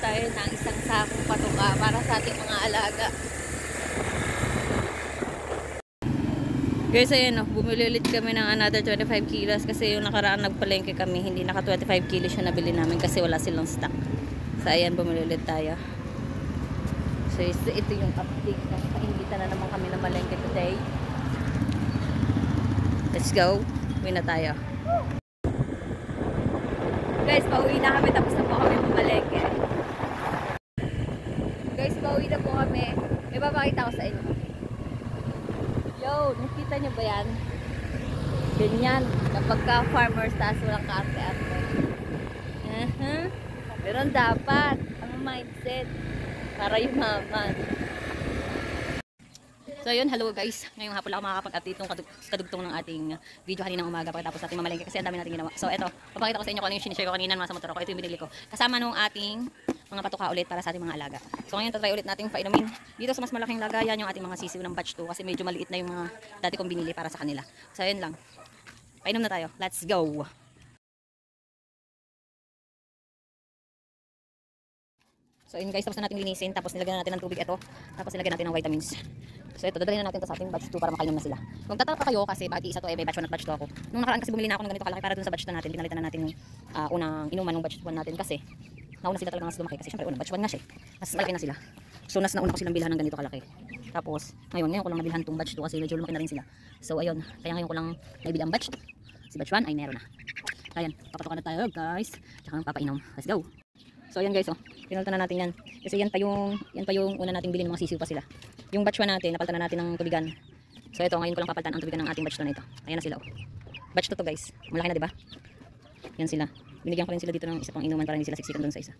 tayo ng isang sakong patuka para sa ating mga alaga. Guys, ayun o, bumili ulit kami ng another 25 kilos kasi yung nakaraan nagpalengke kami, hindi naka 25 kilos yung nabili namin kasi wala silang stock. So ayan, bumili ulit tayo. So ito yung update. Paingitan na naman kami ng malengke today. Let's go. Uwi na tayo. Guys, pauwi na kami, tapos na po kami pumalengke. Guys, pauwi na po kami. May papakita ko sa inyo. Yo, nakita nyo ba yan? Ganyan, kapag ka farmers taas walang kaarte-arte. Pero dapat ang mindset para yumaman. So yun, hello guys. Ngayong hapon lang ako makakapag-update itong kadugtong ng ating video kaninang umaga pagkatapos natin mamalengke kasi ang dami natin ginawa. So eto, papakita ko sa inyo kung ano yung sinishare ko kanina sa motor ko. Ito yung binili ko. Kasama nung ating mga patuka ulit para sa ating mga alaga. So ngayon tatry ulit natin painumin dito sa mas malaking lagayan yung ating mga sisiw ng batch 2 kasi medyo maliit na yung mga dati kong binili para sa kanila. So yun lang. Painom na tayo. Let's go! So yun guys, tapos na natin linisin, tapos nilagyan na natin ng tubig ito, tapos nilagyan natin ng vitamins. So ito, dadalhin na natin ito sa ating batch 2 para makainom na sila. Kung tataka kayo kasi bakit isa to may batch 1 at batch 2 ako. Nung nakaraan kasi bumili na ako ng ganito kalaki para dun sa batch 2 natin, pinalitan na natin yung unang inuman ng batch 1 natin kasi nauna sila talaga mas lumaki kasi syempre unang batch 1 nga siya. Mas malaki na sila. So nauna ko silang bilhan ng ganito kalaki. Tapos ngayon ko lang nabilhan tong batch 2 kasi medyo lumaki na rin sila. So ayun, kaya ngayon ko lang naibili ang batch 2. Si batch 1 ay meron na. Ayan, papatukan na tayo guys. Tsaka papainom. Let's go! So ayan guys, pinalitan na natin yan. Kasi yan pa yung una nating bilhin, mga sisiw pa sila. Yung batch 1 natin, napalitan na natin ng tubigan. So ito, ngayon ko lang papalitan ang tubigan ng ating batch 2 na ito. Ayan na sila oh. Batch 2 to guys. Malaki na 'di ba? Yan sila. Binigyan ko rin sila dito ng isa pang inuman para hindi sila siksikan doon sa isa.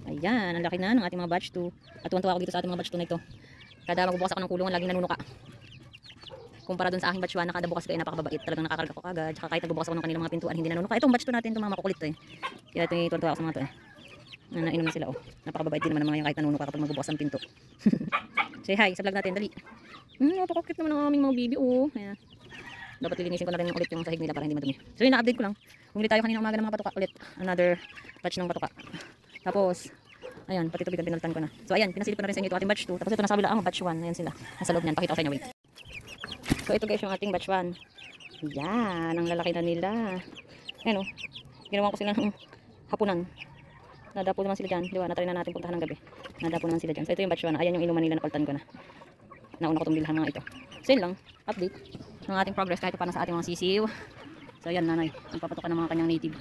Ayan, ang laki na ng ating mga batch 2. At tuwan-tuwa ako dito sa ating mga batch 2 na ito. Kada magbubukas ako ng kulungan, laging nanunuka. Kumpara doon sa aking batch 1, nakada bukas ko ay napakababait. Talagang nakakarga ko agad. Tsaka kahit nagbubukas ako ng kanilang mga pintuan, hindi nanunuka. Itong batch 2 natin, itong mga makukulit to eh. Kaya ito tuwan-tuwa ako sa mga to eh. Nainom na sila oh. Napakababait din naman ng mga yung kahit nanunuka kapag magbubukas ang pinto. Say hi sa vlog natin, dali. Napaka-cute naman ang aming mga bibi oh. Ayan. Dapat lilinisin ko na rin ulit yung sahig nila para hindi madumi. So yun, na-update ko lang. Bumili tayo kanina umaga ng mga patuka ulit. Another batch ng patuka. Tapos, ayan, pati ito binalitan ko na. So ayan, pinasilip ko na rin sa inyo ito ating batch 2. Tapos ito nasa kabila ang batch 1. Ayan sila. Nasa loob niyan. Pakita ko sa inyo, wait. So ito guys yung ating batch 1. Yan, ang lalaki na nila. Ayan oh. Ginawa ko sila ng hapunan. Nadapo naman sila dyan. Diba, natry na natin puntahan ng gabi. Nadapo naman sila dyan. So ito yung batch 1. Ayan yung inuman nila, napalitan ko na. Nauna ko itong bilhan mga ito. So yun lang, update ng ating progress kahit paano sa ating mga sisiw. So ayan nanay, ang papatukan ng mga kanyang native.